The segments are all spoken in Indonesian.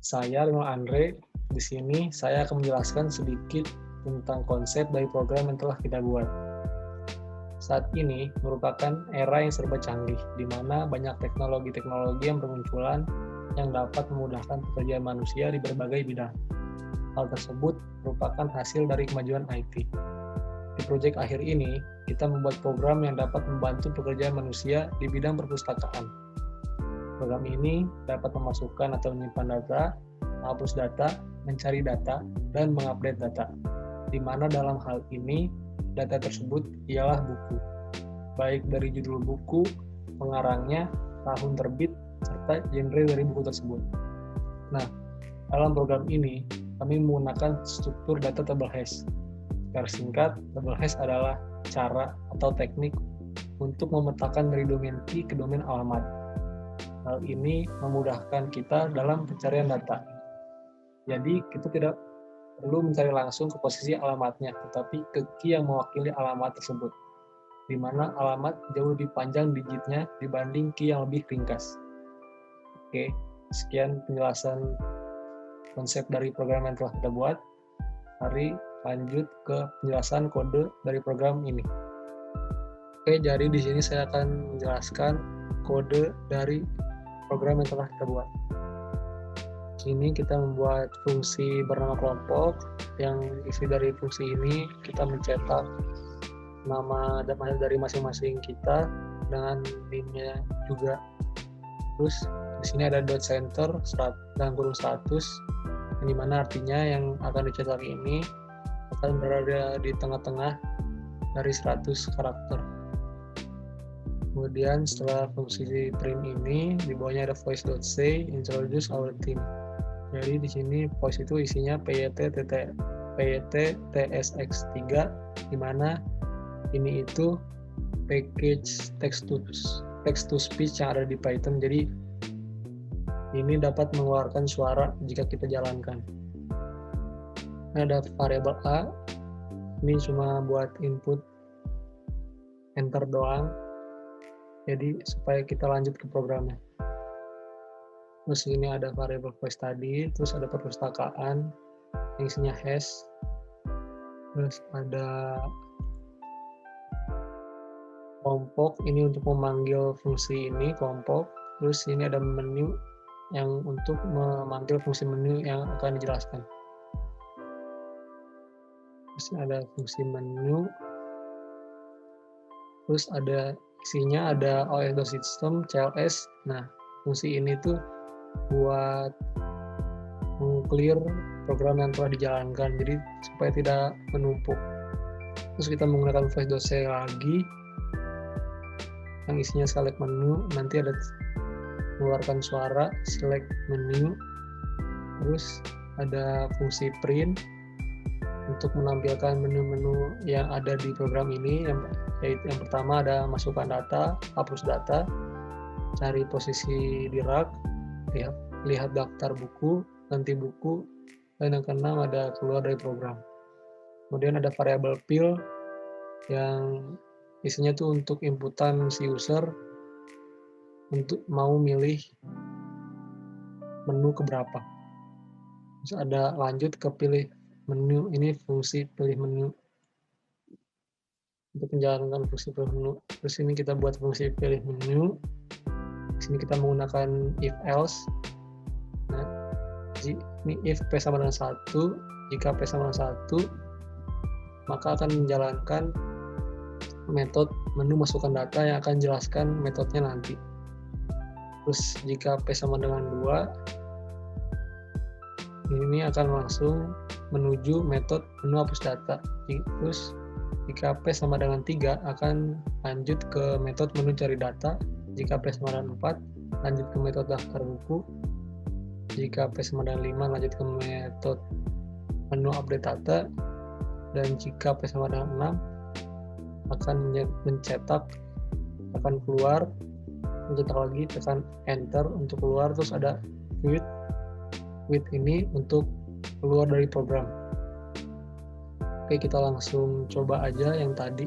Saya Lino Andre. Di sini saya akan menjelaskan sedikit tentang konsep dari program yang telah kita buat. Saat ini merupakan era yang serba canggih, di mana banyak teknologi-teknologi yang bermunculan yang dapat memudahkan pekerjaan manusia di berbagai bidang. Hal tersebut merupakan hasil dari kemajuan IT. Di proyek akhir ini, kita membuat program yang dapat membantu pekerjaan manusia di bidang perpustakaan. Program ini dapat memasukkan atau menyimpan data, menghapus data, mencari data, dan mengupdate data. Di mana dalam hal ini, data tersebut ialah buku, baik dari judul buku, pengarangnya, tahun terbit, serta genre dari buku tersebut. Nah, dalam program ini, kami menggunakan struktur data table hash. Secara singkat, table hash adalah cara atau teknik untuk memetakan dari domain key ke domain alamat. Hal ini memudahkan kita dalam pencarian data. Jadi, kita tidak perlu mencari langsung ke posisi alamatnya, tetapi ke key yang mewakili alamat tersebut, di mana alamat jauh lebih panjang digitnya dibanding key yang lebih ringkas. Oke, sekian penjelasan konsep dari program yang telah kita buat. Mari lanjut ke penjelasan kode dari program ini. Oke, jadi di sini saya akan menjelaskan kode dari program yang telah kita buat. Di sini kita membuat fungsi bernama kelompok, yang isi dari fungsi ini kita mencetak nama dari masing-masing kita dengan name-nya juga. Terus di sini ada .center dalam kurung status, yang dimana artinya yang akan dicetak ini akan berada di tengah-tengah dari 100 karakter. Kemudian setelah fungsi print ini, di bawahnya ada voice.say introduce our team. Jadi di sini voice itu isinya PYT-TSX3, di mana ini itu package text to speech yang ada di Python. Jadi ini dapat mengeluarkan suara jika kita jalankan. Ada variabel A, ini cuma buat input enter doang, jadi supaya kita lanjut ke programnya. Terus ini ada variabel voice tadi, terus ada perpustakaan yang isinya hash, terus ada kelompok, ini untuk memanggil fungsi ini kelompok, terus ini ada menu yang untuk memanggil fungsi menu yang akan dijelaskan. Terus ada fungsi menu, terus ada isinya ada OS.system, CLS. Nah, fungsi ini tuh buat meng-clear program yang telah dijalankan, jadi supaya tidak menumpuk. Terus kita menggunakan voice.say lagi, yang isinya select menu, nanti ada mengeluarkan suara, select menu, terus ada fungsi print untuk menampilkan menu-menu yang ada di program ini. Yaitu yang pertama ada masukkan data, hapus data, cari posisi di rak, lihat daftar buku, ganti buku, dan yang keenam ada keluar dari program. Kemudian ada variabel fill yang isinya tuh untuk inputan si user untuk mau milih menu keberapa. Terus ada lanjut ke pilih menu, ini fungsi pilih menu untuk menjalankan fungsi pilih menu. Terus ini kita buat fungsi pilih menu. Di sini kita menggunakan if else. Nah, ini if p sama dengan 1, jika p sama dengan 1, maka akan menjalankan metode menu masukkan data yang akan jelaskan metodenya nanti. Terus jika p sama dengan 2, ini akan langsung menuju metode menu hapus data. Terus jika p sama dengan 3 akan lanjut ke metode menu cari data. Jika p sama dengan 4 lanjut ke metode daftar buku. Jika p sama dengan 5 lanjut ke metode menu update data. Dan jika p sama dengan 6 akan mencetak, akan keluar, mencetak lagi, tekan enter untuk keluar. Terus ada quit ini untuk keluar dari program. Oke, kita langsung coba aja yang tadi.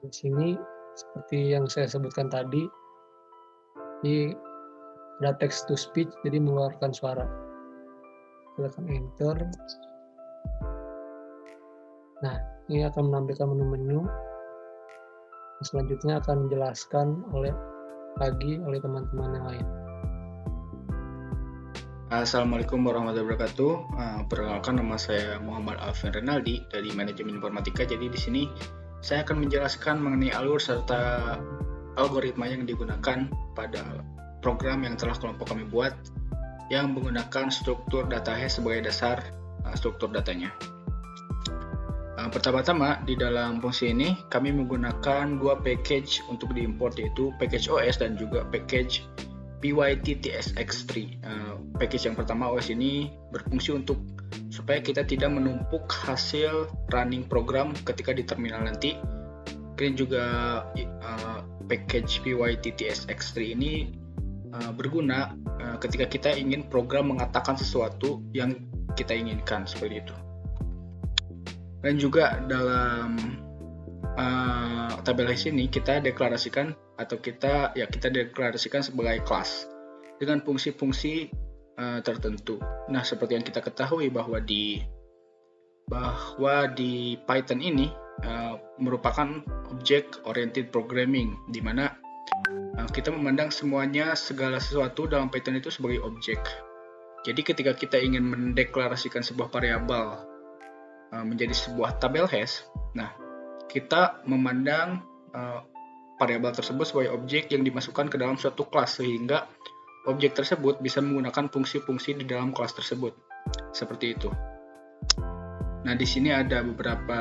Di sini seperti yang saya sebutkan tadi, Jadi ada text to speech, jadi mengeluarkan suara. Tekan enter. Nah, ini akan menampilkan menu-menu. Selanjutnya akan menjelaskan oleh teman-teman yang lain. Assalamualaikum warahmatullahi wabarakatuh. Perkenalkan, nama saya Muhammad Alvin Renaldi dari Manajemen Informatika. Jadi di sini saya akan menjelaskan mengenai alur serta algoritma yang digunakan pada program yang telah kelompok kami buat yang menggunakan struktur data hash sebagai dasar struktur datanya. Pertama-tama di dalam fungsi ini kami menggunakan dua package untuk diimport, yaitu package OS dan juga package PyTTSX3. Package yang pertama OS ini berfungsi untuk supaya kita tidak menumpuk hasil running program ketika di terminal nanti. Kemudian juga package PyTTSX3 ini berguna ketika kita ingin program mengatakan sesuatu yang kita inginkan, seperti itu. Dan juga dalam tabel hash ini kita deklarasikan atau kita deklarasikan sebagai kelas dengan fungsi-fungsi tertentu. Nah, seperti yang kita ketahui bahwa di Python ini merupakan object oriented programming, di mana kita memandang segala sesuatu dalam Python itu sebagai objek. Jadi ketika kita ingin mendeklarasikan sebuah variabel menjadi sebuah tabel hash, nah kita memandang variabel tersebut sebagai objek yang dimasukkan ke dalam suatu kelas, sehingga objek tersebut bisa menggunakan fungsi-fungsi di dalam kelas tersebut. Seperti itu. Nah, di sini ada beberapa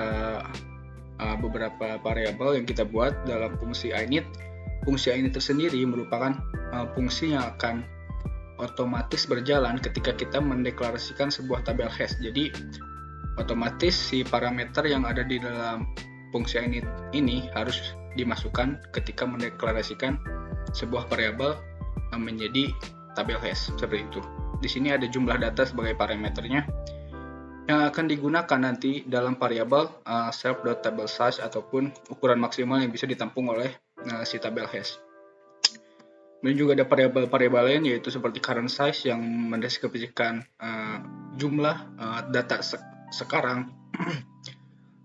variabel yang kita buat dalam fungsi init. Fungsi init tersendiri merupakan fungsi yang akan otomatis berjalan ketika kita mendeklarasikan sebuah tabel hash. Jadi otomatis si parameter yang ada di dalam fungsi init ini harus dimasukkan ketika mendeklarasikan sebuah variabel menjadi tabel hash, seperti itu. Di sini ada jumlah data sebagai parameternya yang akan digunakan nanti dalam variabel self.tablesize ataupun ukuran maksimal yang bisa ditampung oleh si tabel hash. Dan juga ada variabel lain, yaitu seperti current size yang mendeskripsikan jumlah data sekarang.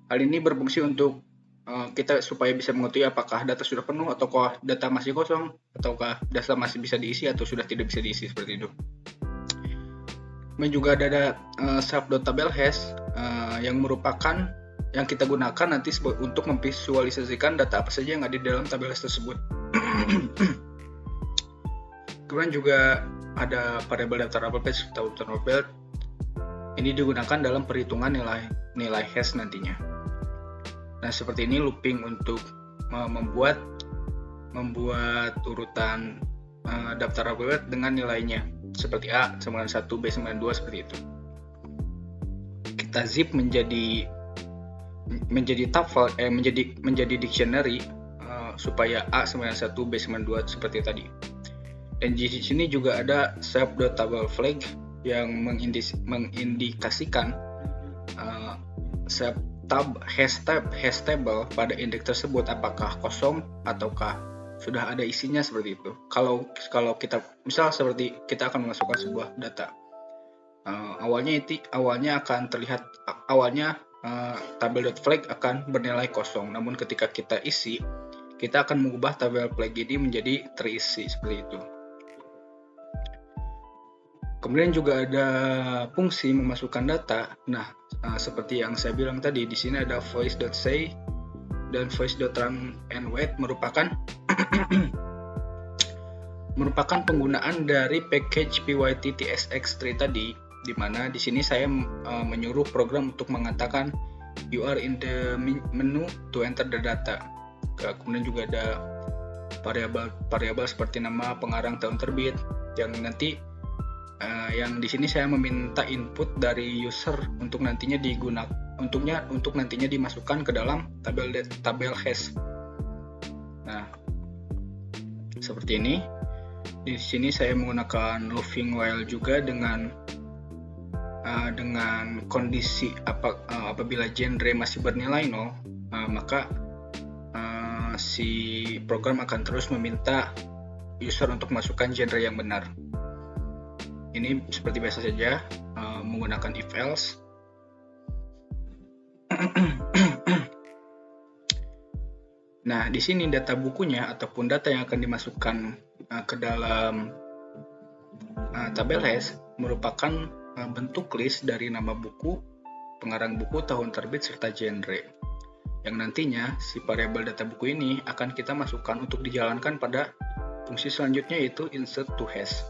Hal ini berfungsi untuk kita supaya bisa mengetahui apakah data sudah penuh ataukah data masih kosong, ataukah data masih bisa diisi atau sudah tidak bisa diisi, seperti itu. Dan juga ada self.tableshash yang merupakan yang kita gunakan nanti untuk memvisualisasikan data apa saja yang ada di dalam tabel hash tersebut. Kemudian juga ada variabel daftar apel page atau turnover belt. Ini digunakan dalam perhitungan nilai hash nantinya. Nah, seperti ini looping untuk membuat urutan daftar apel dengan nilainya seperti A 91, B 92, seperti itu. Kita zip menjadi tuple, menjadi dictionary supaya A 91, B 92 seperti tadi. Dan di sini juga ada self.tableflag yang mengindikasikan hash table pada indeks tersebut apakah kosong ataukah sudah ada isinya, seperti itu. Kalau kita misal seperti kita akan memasukkan sebuah data, awalnya akan terlihat tabel.flag akan bernilai kosong, namun ketika kita isi, kita akan mengubah tabel flag ini menjadi terisi, seperti itu. Kemudian juga ada fungsi memasukkan data. Nah, seperti yang saya bilang tadi, di sini ada voice.say dan voice.run and wait merupakan penggunaan dari package PyTTSX3 tadi, di mana di sini saya menyuruh program untuk mengatakan you are in the menu to enter the data. Kemudian juga ada variabel seperti nama, pengarang, tahun terbit, yang nanti yang di sini saya meminta input dari user untuk nantinya dimasukkan ke dalam tabel hash. Nah, seperti ini. Di sini saya menggunakan looping while juga dengan kondisi apabila genre masih bernilai 0, maka si program akan terus meminta user untuk masukkan genre yang benar. Ini seperti biasa saja menggunakan if else. Nah, di sini data bukunya ataupun data yang akan dimasukkan ke dalam tabel hash merupakan bentuk list dari nama buku, pengarang buku, tahun terbit, serta genre. Yang nantinya si variabel data buku ini akan kita masukkan untuk dijalankan pada fungsi selanjutnya, yaitu insert to hash.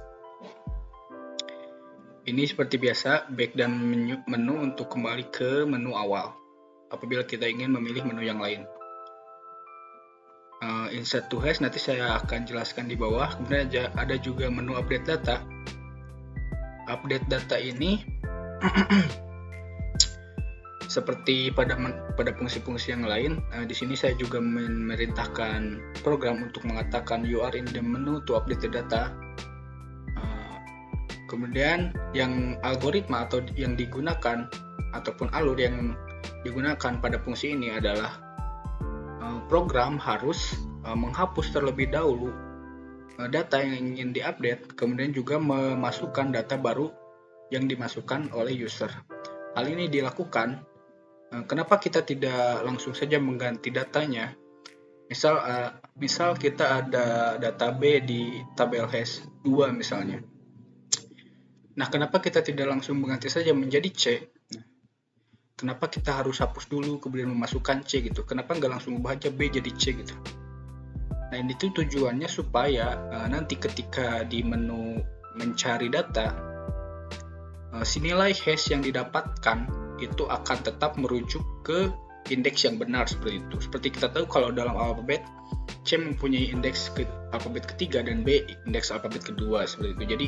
Ini seperti biasa back dan menu untuk kembali ke menu awal apabila kita ingin memilih menu yang lain. Insert to hash nanti saya akan jelaskan di bawah. Kemudian ada juga menu update data. Update data ini seperti pada fungsi-fungsi yang lain, di sini saya juga memerintahkan program untuk mengatakan you are in the menu to update the data. Kemudian yang algoritma atau yang digunakan ataupun alur yang digunakan pada fungsi ini adalah program harus menghapus terlebih dahulu data yang ingin diupdate, kemudian juga memasukkan data baru yang dimasukkan oleh user. Hal ini dilakukan, kenapa kita tidak langsung saja mengganti datanya? Misal kita ada data B di tabel hash 2 misalnya. Nah, kenapa kita tidak langsung mengganti saja menjadi C? Kenapa kita harus hapus dulu kemudian memasukkan C gitu? Kenapa nggak langsung ubah aja B jadi C gitu? Nah, ini tuh tujuannya supaya nanti ketika di menu mencari data, si nilai hash yang didapatkan itu akan tetap merujuk ke indeks yang benar seperti itu. Seperti kita tahu kalau dalam alfabet, C mempunyai indeks alfabet ketiga dan B indeks alfabet kedua seperti itu. Jadi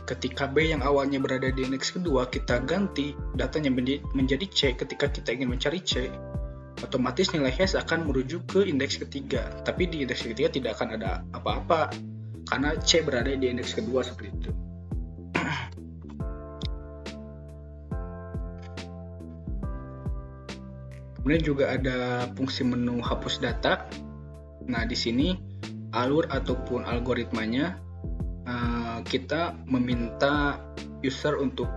ketika B yang awalnya berada di indeks kedua, kita ganti datanya menjadi C. Ketika kita ingin mencari C, otomatis nilai hash akan merujuk ke indeks ketiga. Tapi di indeks ketiga tidak akan ada apa-apa karena C berada di indeks kedua seperti itu. Kemudian juga ada fungsi menu hapus data. Nah, di sini alur ataupun algoritmanya kita meminta user untuk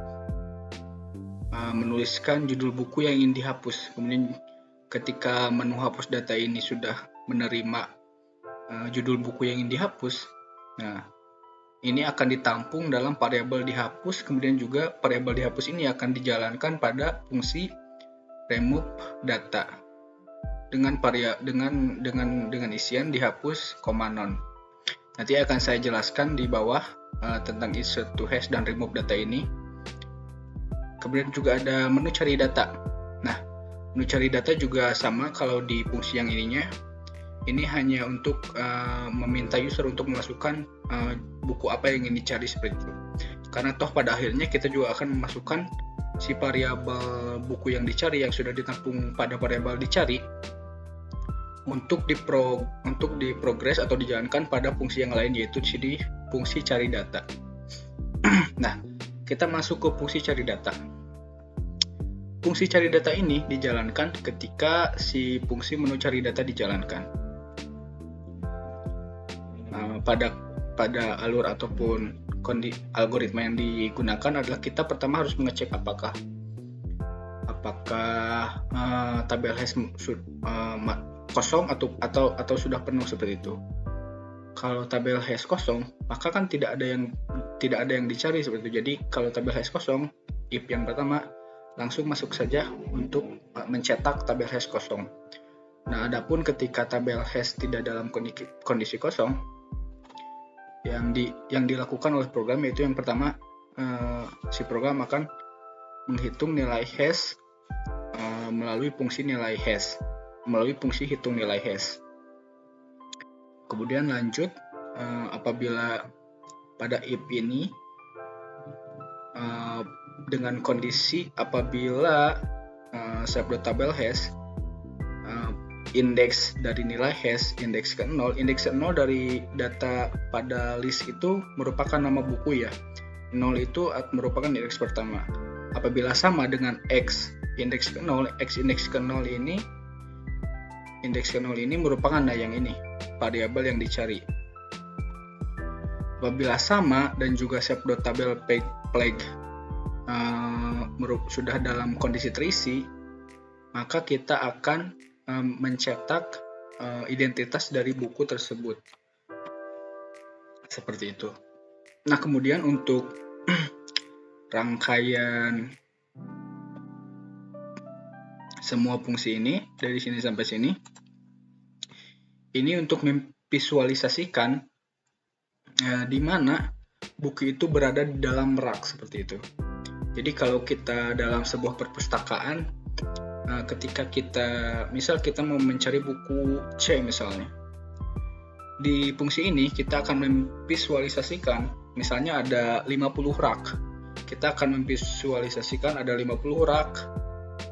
menuliskan judul buku yang ingin dihapus. Kemudian ketika menu hapus data ini sudah menerima judul buku yang ingin dihapus, nah ini akan ditampung dalam variabel dihapus. Kemudian juga variabel dihapus ini akan dijalankan pada fungsi remove data dengan isian dihapus, non. Nanti akan saya jelaskan di bawah tentang insert to hash dan remove data ini. Kemudian juga ada menu cari data. Nah, menu cari data juga sama kalau di fungsi yang ininya. Ini hanya untuk meminta user untuk memasukkan buku apa yang ingin dicari seperti itu. Karena toh pada akhirnya kita juga akan memasukkan si variabel buku yang dicari yang sudah ditampung pada variabel dicari untuk diprogres atau dijalankan pada fungsi yang lain, yaitu di fungsi cari data. Nah, kita masuk ke fungsi cari data. Fungsi cari data ini dijalankan ketika si fungsi menu cari data dijalankan. Pada alur ataupun algoritma yang digunakan adalah kita pertama harus mengecek apakah tabel hash kosong atau sudah penuh seperti itu. Kalau tabel hash kosong, maka kan tidak ada yang dicari seperti itu. Jadi kalau tabel hash kosong, if yang pertama langsung masuk saja untuk mencetak tabel hash kosong. Nah, adapun ketika tabel hash tidak dalam kondisi kosong, yang dilakukan oleh program yaitu yang pertama si program akan menghitung nilai hash melalui fungsi hitung nilai hash. Kemudian lanjut apabila pada if ini dengan kondisi apabila sub.tabel hash indeks dari nilai hash indeks ke-0 dari data pada list itu merupakan nama buku ya. 0 itu merupakan indeks pertama. Apabila sama dengan x indeks ke-0, x indeks ke-0 ini merupakan yang ini variabel yang dicari. Apabila sama dan juga save.tabel flag sudah dalam kondisi terisi, maka kita akan mencetak identitas dari buku tersebut. Seperti itu. Nah, kemudian untuk rangkaian semua fungsi ini dari sini sampai sini, ini untuk memvisualisasikan di mana buku itu berada di dalam rak seperti itu. Jadi kalau kita dalam sebuah perpustakaan, ketika misal kita mau mencari buku C misalnya, di fungsi ini kita akan memvisualisasikan, misalnya ada 50 rak, kita akan memvisualisasikan ada 50 rak.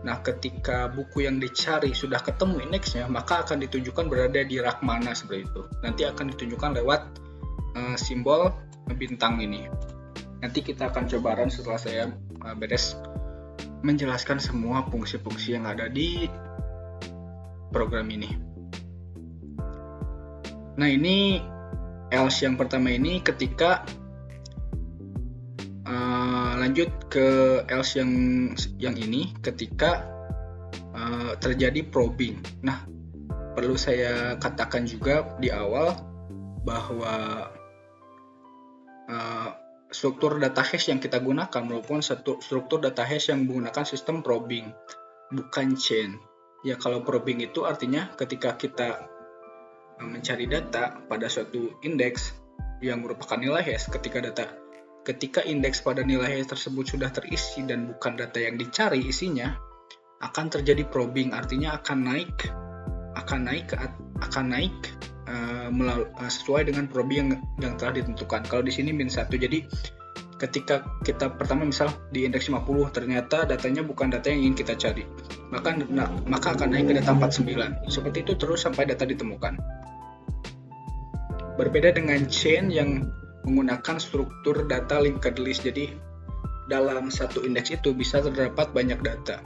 Nah, ketika buku yang dicari sudah ketemu indeksnya, maka akan ditunjukkan berada di rak mana seperti itu. Nanti akan ditunjukkan lewat simbol bintang ini. Nanti kita akan coba run setelah saya beres menjelaskan semua fungsi-fungsi yang ada di program ini. Nah, ini else yang pertama ini ketika lanjut ke else yang ini ketika terjadi probing. Nah, perlu saya katakan juga di awal bahwa struktur data hash yang kita gunakan merupakan struktur data hash yang menggunakan sistem probing, bukan chain. Ya, kalau probing itu artinya ketika kita mencari data pada suatu indeks yang merupakan nilai hash, ketika indeks pada nilai hash tersebut sudah terisi dan bukan data yang dicari isinya, akan terjadi probing, artinya akan naik sesuai dengan probing yang telah ditentukan. Kalau di sini -1, jadi ketika kita pertama misal di indeks 50 ternyata datanya bukan data yang ingin kita cari, maka akan naik ke data 49. Seperti itu terus sampai data ditemukan. Berbeda dengan chain yang menggunakan struktur data linked list, jadi dalam satu indeks itu bisa terdapat banyak data.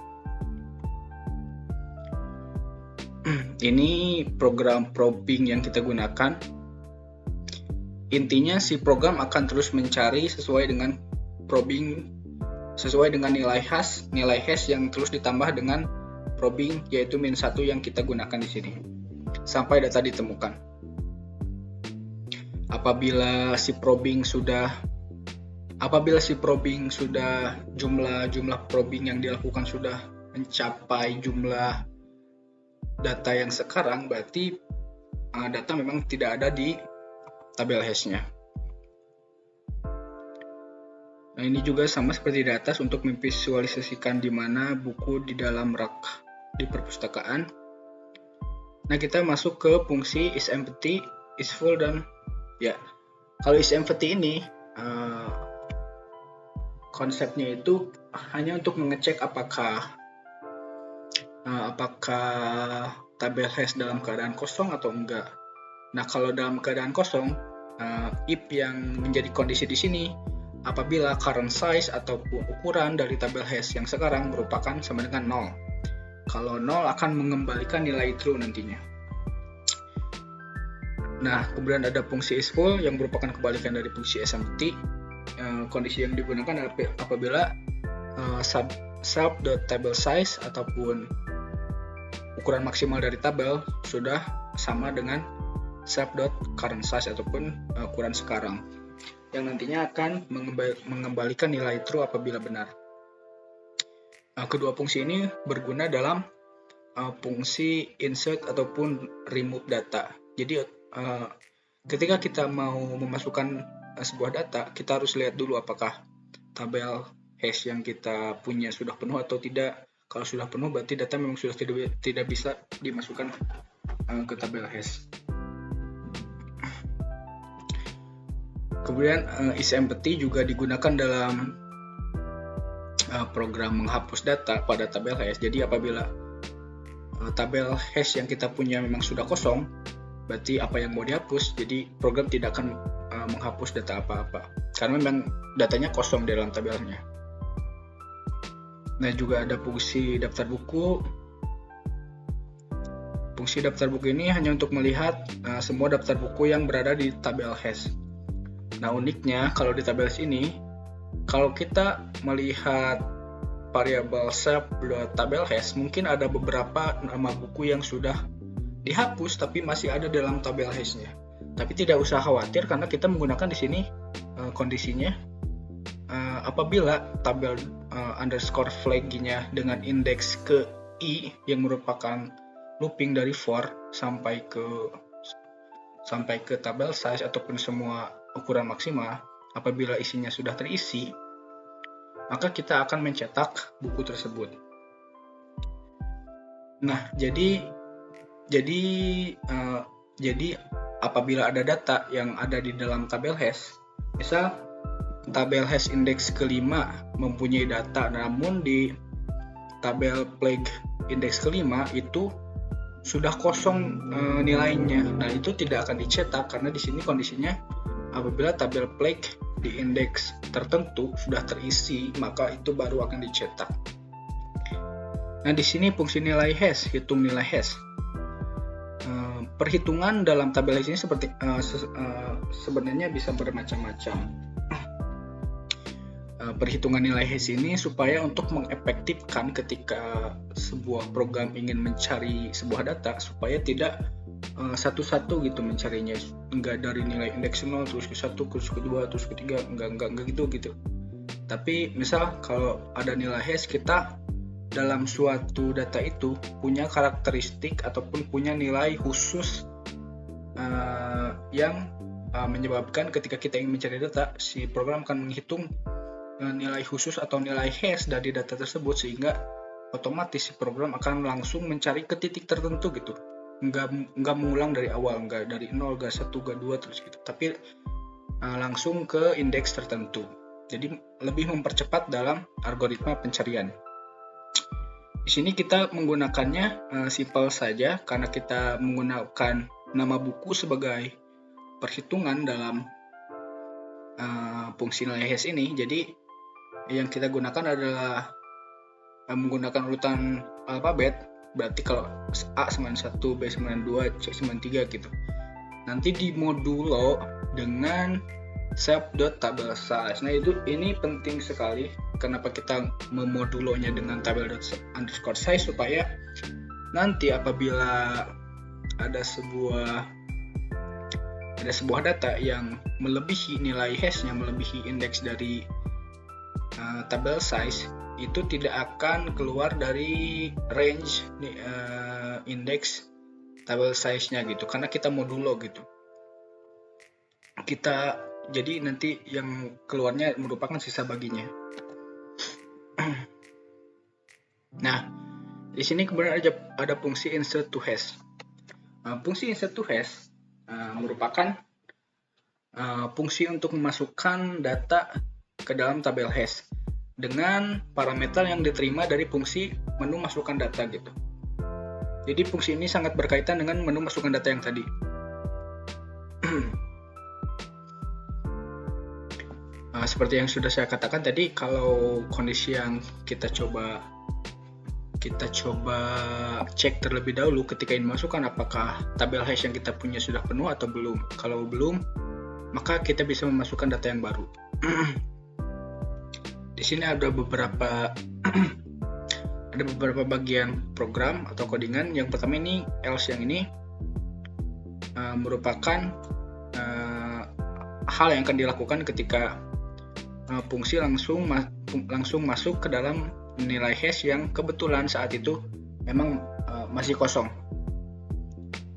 Ini program probing yang kita gunakan. Intinya si program akan terus mencari sesuai dengan probing, sesuai dengan nilai hash yang terus ditambah dengan probing, yaitu -1 yang kita gunakan di sini sampai data ditemukan. Apabila si probing sudah jumlah probing yang dilakukan sudah mencapai jumlah data yang sekarang, berarti data memang tidak ada di tabel hash-nya. Nah, ini juga sama seperti di atas untuk memvisualisasikan di mana buku di dalam rak di perpustakaan. Nah, kita masuk ke fungsi isEmpty, isFull, dan ya, kalau isEmpty ini konsepnya itu hanya untuk mengecek apakah tabel hash dalam keadaan kosong atau enggak. Nah, kalau dalam keadaan kosong, if yang menjadi kondisi di sini apabila current size ataupun ukuran dari tabel hash yang sekarang merupakan sama dengan 0. Kalau 0 akan mengembalikan nilai true nantinya. Nah, kemudian ada fungsi isFull yang merupakan kebalikan dari fungsi isEmpty. Kondisi yang digunakan apabila sub.table size ataupun ukuran maksimal dari tabel sudah sama dengan sub.current size ataupun ukuran sekarang, yang nantinya akan mengembalikan nilai true apabila benar. Kedua fungsi ini berguna dalam fungsi insert ataupun remove data. Jadi ketika kita mau memasukkan sebuah data, kita harus lihat dulu apakah tabel hash yang kita punya sudah penuh atau tidak. Kalau sudah penuh, berarti data memang sudah tidak bisa dimasukkan ke tabel hash. Kemudian isEmpty juga digunakan dalam program menghapus data pada tabel hash. Jadi apabila tabel hash yang kita punya memang sudah kosong, berarti apa yang mau dihapus, jadi program tidak akan menghapus data apa-apa karena memang datanya kosong di dalam tabelnya. Nah, juga ada fungsi daftar buku. Fungsi daftar buku ini hanya untuk melihat semua daftar buku yang berada di tabel hash. Nah, uniknya kalau di tabel ini, kalau kita melihat variabel tabel hash, mungkin ada beberapa nama buku yang sudah dihapus tapi masih ada dalam tabel hash-nya. Tapi tidak usah khawatir karena kita menggunakan di sini kondisinya apabila tabel underscore flag-nya dengan indeks ke i yang merupakan looping dari for sampai ke tabel size ataupun semua ukuran maksimal, apabila isinya sudah terisi, maka kita akan mencetak buku tersebut. Nah, jadi apabila ada data yang ada di dalam tabel hash, misal tabel hash indeks kelima mempunyai data, namun di tabel flag indeks kelima itu sudah kosong nilainya. Nah, itu tidak akan dicetak karena di sini kondisinya apabila tabel flag di indeks tertentu sudah terisi, maka itu baru akan dicetak. Nah, di sini fungsi nilai hash, hitung nilai hash. Perhitungan dalam tabel hash ini sebenarnya bisa bermacam-macam. Perhitungan nilai hash ini supaya untuk mengefektifkan ketika sebuah program ingin mencari sebuah data, supaya tidak satu-satu gitu mencarinya, enggak dari nilai indeks 0 terus ke 1 terus ke 2 terus ke 3, enggak gitu. Tapi misal kalau ada nilai hash, kita dalam suatu data itu punya karakteristik ataupun punya nilai khusus yang menyebabkan ketika kita ingin mencari data, si program akan menghitung nilai khusus atau nilai hash dari data tersebut, sehingga otomatis si program akan langsung mencari ke titik tertentu gitu, nggak mengulang dari awal, nggak dari 0, nggak 1, nggak 2 terus gitu, tapi langsung ke indeks tertentu. Jadi lebih mempercepat dalam algoritma pencarian. Di sini kita menggunakannya simple saja karena kita menggunakan nama buku sebagai perhitungan dalam fungsi nilai hash ini. Jadi yang kita gunakan adalah menggunakan urutan alfabet. Berarti kalau A sama 1, B sama 2, C sama 3 gitu. Nanti dimodulo dengan save.tabel size. Nah, ini penting sekali. Kenapa kita memodulonya dengan tabel.underscore size, supaya nanti apabila ada sebuah data yang melebihi nilai hash-nya, melebihi indeks dari tabel size, itu tidak akan keluar dari range indeks tabel size-nya gitu, karena kita modulo gitu. Jadi nanti yang keluarnya merupakan sisa baginya. Nah, di sini kemudian ada fungsi insert to hash. Fungsi insert to hash merupakan fungsi untuk memasukkan data ke dalam tabel hash dengan parameter yang diterima dari fungsi menu masukkan data gitu. Jadi fungsi ini sangat berkaitan dengan menu masukkan data yang tadi. Seperti yang sudah saya katakan tadi, kalau kondisi yang kita coba cek terlebih dahulu ketika ingin masukkan apakah tabel hash yang kita punya sudah penuh atau belum. Kalau belum, maka kita bisa memasukkan data yang baru. Di sini ada beberapa bagian program atau codingan. Yang pertama ini else, yang ini merupakan hal yang akan dilakukan ketika fungsi langsung masuk ke dalam nilai hash yang kebetulan saat itu memang masih kosong.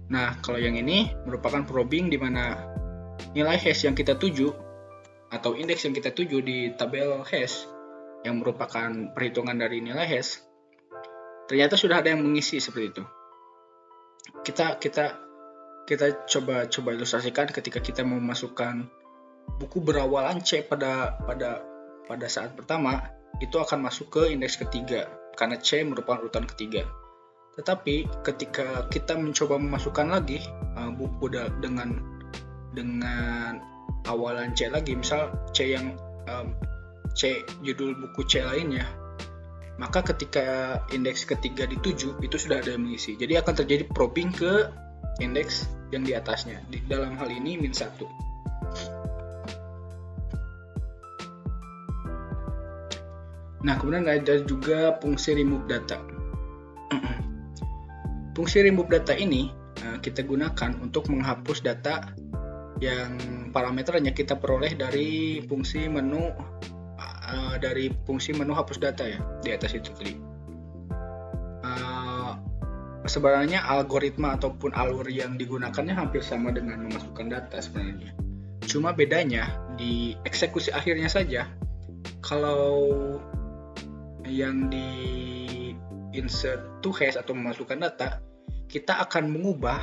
Nah, kalau yang ini merupakan probing, di mana nilai hash yang kita tuju atau indeks yang kita tuju di tabel hash yang merupakan perhitungan dari nilai hash, ternyata sudah ada yang mengisi seperti itu. Kita coba ilustrasikan ketika kita mau memasukkan buku berawalan C pada saat pertama, itu akan masuk ke indeks ketiga karena C merupakan urutan ketiga. Tetapi ketika kita mencoba memasukkan lagi buku dengan awalan C lagi, misal C judul buku C lainnya, maka ketika indeks ketiga dituju, itu sudah ada yang mengisi. Jadi akan terjadi probing ke indeks yang di atasnya. Dalam hal ini -1. Nah, kemudian ada juga fungsi remove data. Fungsi remove data ini kita gunakan untuk menghapus data yang parameternya kita peroleh dari fungsi menu hapus data ya di atas itu tadi. Sebenarnya algoritma ataupun alur yang digunakannya hampir sama dengan memasukkan data sebenarnya. Cuma bedanya di eksekusi akhirnya saja. Kalau yang di insert to hash atau memasukkan data, kita akan mengubah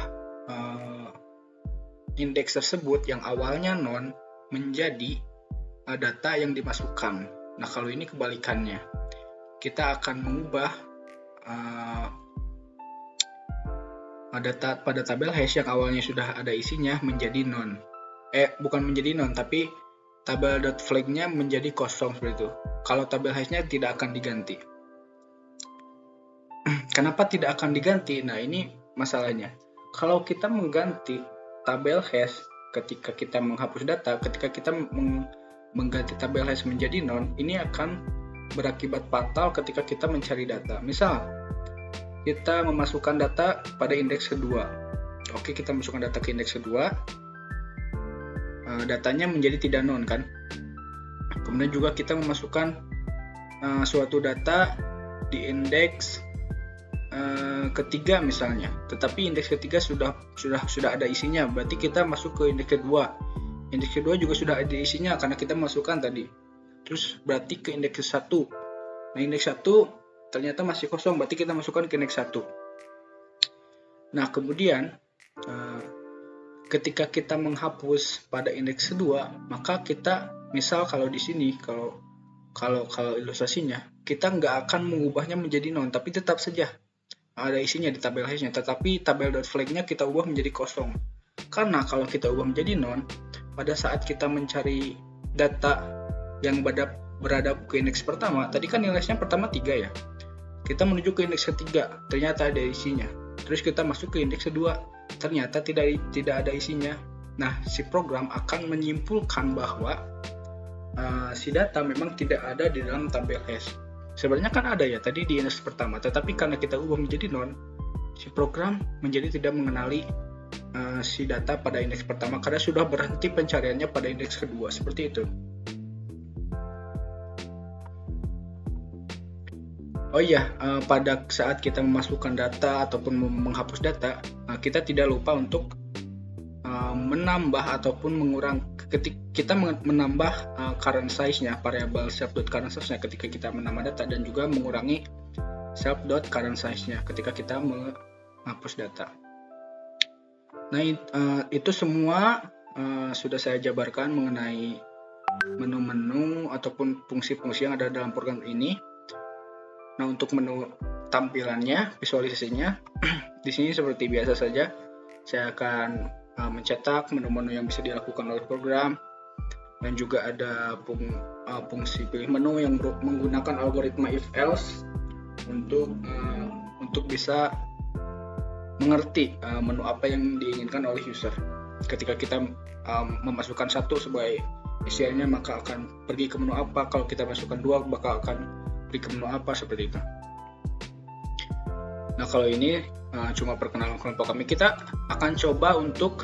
indeks tersebut yang awalnya non menjadi data yang dimasukkan. Nah, kalau ini kebalikannya, kita akan mengubah data pada tabel hash yang awalnya sudah ada isinya menjadi non. Bukan menjadi non, tapi tabel.flag-nya menjadi kosong seperti itu. Kalau tabel hash-nya tidak akan diganti. Kenapa tidak akan diganti? Nah, ini masalahnya. Kalau kita mengganti tabel hash ketika kita menghapus data, ketika kita mengganti tabel hash menjadi non, ini akan berakibat fatal ketika kita mencari data. Misal, kita memasukkan data pada indeks kedua. Oke, kita masukkan data ke indeks kedua. Datanya menjadi tidak non kan. Kemudian juga kita memasukkan suatu data di indeks ketiga misalnya, tetapi indeks ketiga sudah ada isinya, berarti kita masuk ke indeks kedua. Indeks kedua juga sudah ada isinya karena kita masukkan tadi. Terus berarti ke indeks 1. Nah, indeks 1 ternyata masih kosong, berarti kita masukkan ke indeks 1. Nah, kemudian ketika kita menghapus pada indeks kedua, maka kita misal kalau di sini kalau ilustrasinya kita nggak akan mengubahnya menjadi non, tapi tetap saja ada isinya di tabel hash-nya, tetapi tabel.flag-nya kita ubah menjadi kosong. Karena kalau kita ubah menjadi non, pada saat kita mencari data yang berada ke indeks pertama, tadi kan indeksnya pertama 3 ya. Kita menuju ke indeks ketiga, ternyata ada isinya. Terus kita masuk ke indeks kedua, ternyata tidak ada isinya. Nah, si program akan menyimpulkan bahwa si data memang tidak ada di dalam tabel hash. Sebenarnya kan ada ya tadi di indeks pertama, tetapi karena kita ubah menjadi non, si program menjadi tidak mengenali si data pada indeks pertama karena sudah berhenti pencariannya pada indeks kedua, seperti itu. Oh iya, pada saat kita memasukkan data ataupun menghapus data, kita tidak lupa untuk menambah ataupun ketika kita menambah current size-nya, variabel self.current size-nya ketika kita menambah data, dan juga mengurangi self.current size-nya ketika kita menghapus data. Nah, itu semua sudah saya jabarkan mengenai menu-menu ataupun fungsi-fungsi yang ada dalam program ini. Nah, untuk menu tampilannya, visualisasinya, di sini seperti biasa saja, saya akan mencetak menu-menu yang bisa dilakukan oleh program, dan juga ada fungsi pilih menu yang menggunakan algoritma if-else untuk bisa mengerti menu apa yang diinginkan oleh user. Ketika kita memasukkan satu sebagai isiannya, maka akan pergi ke menu apa. Kalau kita masukkan 2, maka akan pergi ke menu apa, seperti itu. Nah, kalau ini cuma perkenalan kelompok kami. Kita akan coba untuk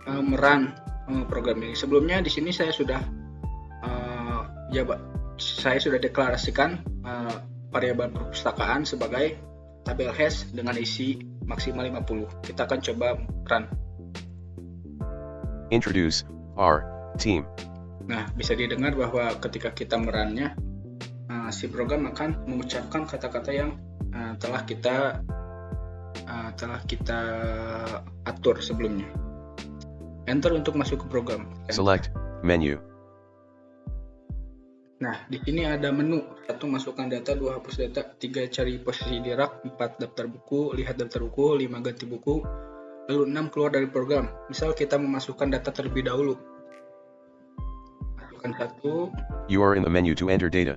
merun program ini. Sebelumnya di sini saya sudah deklarasikan variabel perpustakaan sebagai tabel hash dengan isi maksimal 50. Kita akan coba run. Introduce our team. Nah, bisa didengar bahwa ketika kita merunnya, si program akan mengucapkan kata-kata yang telah kita atur sebelumnya. Enter untuk masuk ke program. Select menu. Nah, di sini ada menu. 1. Masukkan data, 2. Hapus data, 3. Cari posisi di rak, 4. Daftar buku, lihat daftar buku, 5. Ganti buku, lalu 6. Keluar dari program. Misal kita memasukkan data terlebih dahulu. Masukkan 1. You are in the menu to enter data.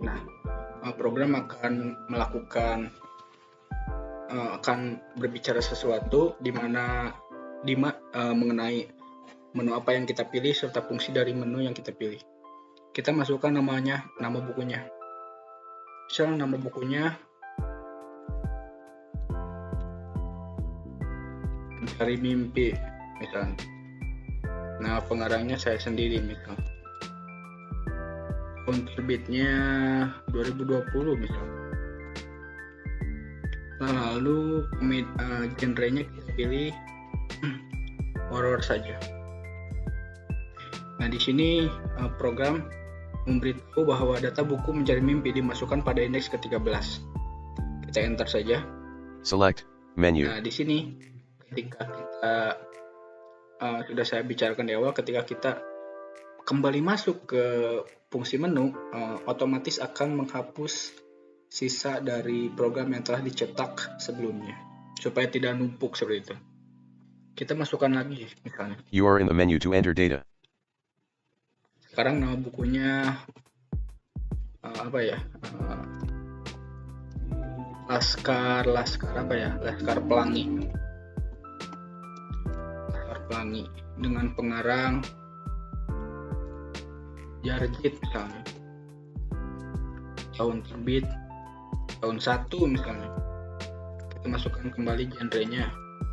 Nah, program akan berbicara sesuatu mengenai menu apa yang kita pilih serta fungsi dari menu yang kita pilih. kita masukkan nama bukunya. Misal nama bukunya Mencari Mimpi misalnya. Nah, pengarangnya saya sendiri misalnya. Tahun terbitnya 2020 misalnya. Lalu genrenya kita pilih horor saja. Nah, di sini program memberitahu bahwa data buku Mencari Mimpi dimasukkan pada indeks ke-13. Kita enter saja. Select menu. Nah, di sini ketika kita sudah saya bicarakan di awal, ketika kita kembali masuk ke fungsi menu, otomatis akan menghapus sisa dari program yang telah dicetak sebelumnya supaya tidak numpuk seperti itu. Kita masukkan lagi misalnya. You are in the menu to enter data. Sekarang nama bukunya Laskar Pelangi. Laskar Pelangi dengan pengarang Jarjit misalnya. Tahun terbit tahun 1 misalnya. Kita masukkan kembali genrenya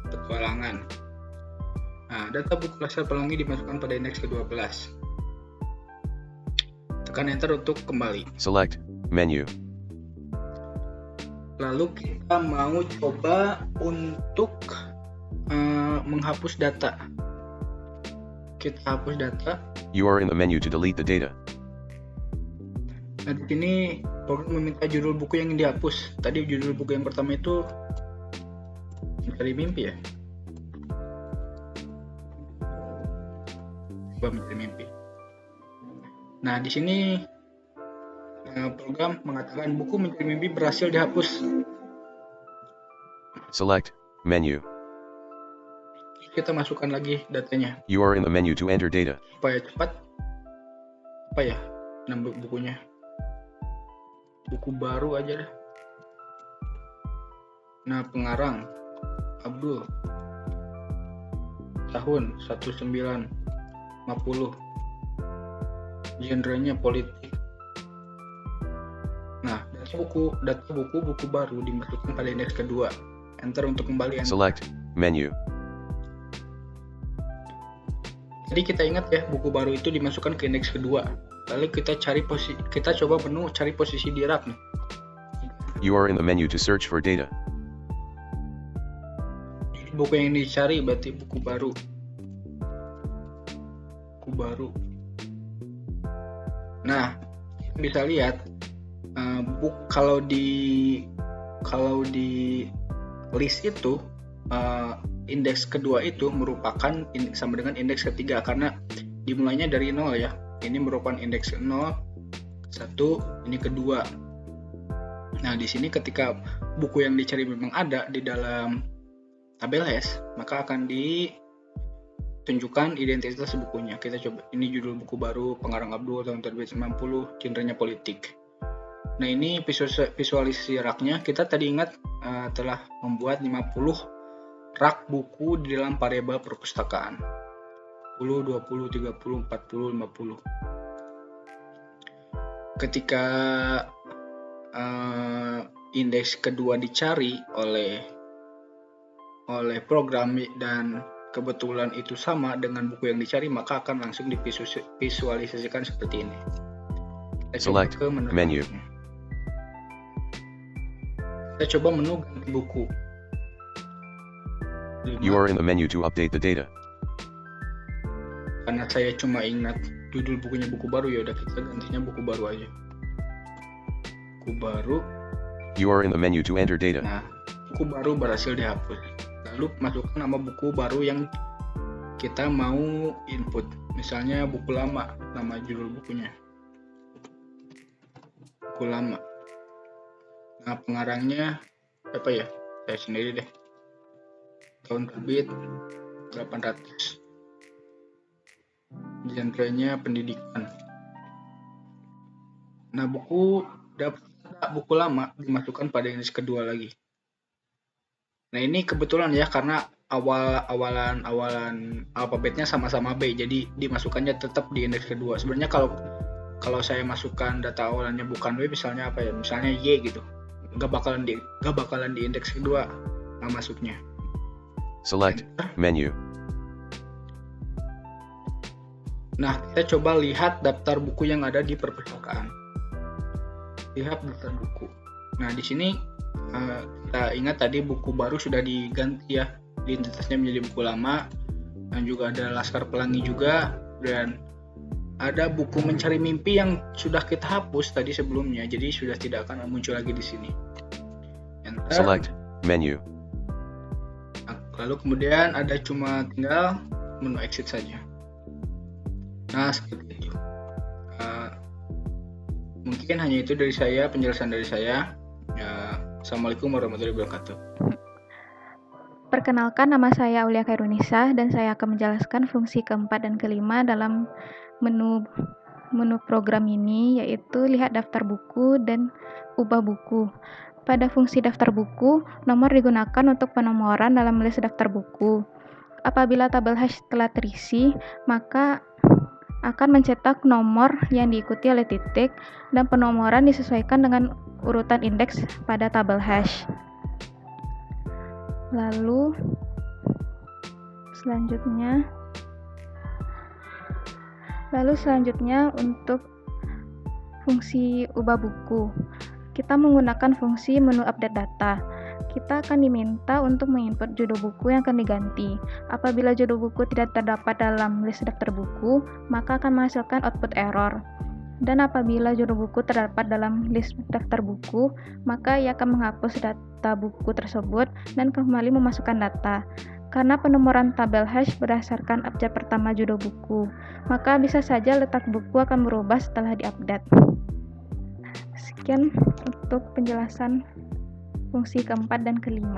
petualangan. Nah, data buku Laskar Pelangi dimasukkan pada indeks ke-12. Tekan enter untuk kembali. Select menu. Lalu kita mau coba untuk menghapus data. Kita hapus data. You are in the menu to delete the data. Nah, di sini program meminta judul buku yang ingin dihapus. Tadi judul buku yang pertama itu Mencari Mimpi ya. Coba Mencari Mimpi. Nah, di sini program mengatakan buku Mencari Mimpi berhasil dihapus. Select menu. Kita masukkan lagi datanya. You are in the menu to enter data. Supaya cepat. Apa ya nama bukunya? Buku baru aja dah. Nah, pengarang Abdul. Tahun 1950. Genrenya politik. Nah, data buku baru dimasukkan pada indeks kedua. Enter untuk kembali. Select menu. Jadi kita ingat ya, buku baru itu dimasukkan ke indeks kedua. Lalu kita coba menu cari posisi di rak nih. You are in the menu to search for data. Buku yang dicari berarti buku baru. Buku baru. Nah, bisa lihat kalau di list itu indeks kedua itu merupakan sama dengan indeks ketiga karena dimulainya dari 0 ya. Ini merupakan indeks 0, 1, ini kedua. Nah, di sini ketika buku yang dicari memang ada di dalam tabel hash, maka akan ditunjukkan identitas bukunya. Kita coba, ini judul buku baru, pengarang Abdul, tahun terbit 90, genrenya politik. Nah, ini visualisasi raknya. Kita tadi ingat telah membuat 50 rak buku di dalam variabel perpustakaan. 10, 20, 30, 40, 50. Ketika indeks kedua dicari oleh program dan kebetulan itu sama dengan buku yang dicari, maka akan langsung divisualisasikan seperti ini. Kita Select coba ke menu. Kita coba menu ganti buku. You are in the menu to update the data. Karena saya cuma ingat judul bukunya buku baru, ya udah kita gantinya buku baru aja. Buku baru. You are in the menu to enter data. Nah, buku baru berhasil dihapus. Lalu masukkan nama buku baru yang kita mau input. Misalnya buku lama, nama judul bukunya. Buku lama. Nah, pengarangnya apa ya? Saya sendiri deh. Tahun terbit 800. Genrenya pendidikan. Nah, buku lama dimasukkan pada indeks kedua lagi. Nah, ini kebetulan ya karena awalan alfabetnya sama-sama B, jadi dimasukkannya tetap di indeks kedua. Sebenarnya kalau saya masukkan data awalannya bukan W, misalnya apa ya, misalnya Y gitu, nggak bakalan di indeks kedua masuknya. Select menu. Nah, kita coba lihat daftar buku yang ada di perpustakaan. Lihat daftar buku. Nah, di sini kita ingat tadi buku baru sudah diganti ya, identitasnya menjadi buku lama, dan juga ada Laskar Pelangi juga, dan ada buku Mencari Mimpi yang sudah kita hapus tadi sebelumnya, jadi sudah tidak akan muncul lagi di sini. Enter. Select menu. Lalu kemudian ada cuma tinggal menu exit saja. Nah, seperti itu. Mungkin hanya itu dari saya, penjelasan dari saya. Assalamualaikum warahmatullahi wabarakatuh. Perkenalkan, nama saya Aulia Khairunisa dan saya akan menjelaskan fungsi keempat dan kelima dalam menu program ini, yaitu lihat daftar buku dan ubah buku. Pada fungsi daftar buku, nomor digunakan untuk penomoran dalam list daftar buku. Apabila tabel hash telah terisi, maka akan mencetak nomor yang diikuti oleh titik dan penomoran disesuaikan dengan urutan indeks pada tabel hash. Lalu selanjutnya untuk fungsi ubah buku. Kita menggunakan fungsi menu update data. Kita akan diminta untuk menginput judul buku yang akan diganti. Apabila judul buku tidak terdapat dalam list daftar buku, maka akan menghasilkan output error. Dan apabila judul buku terdapat dalam list daftar buku, maka ia akan menghapus data buku tersebut dan kembali memasukkan data. Karena penomoran tabel hash berdasarkan abjad pertama judul buku, maka bisa saja letak buku akan berubah setelah diupdate. Sekian untuk penjelasan fungsi keempat dan kelima.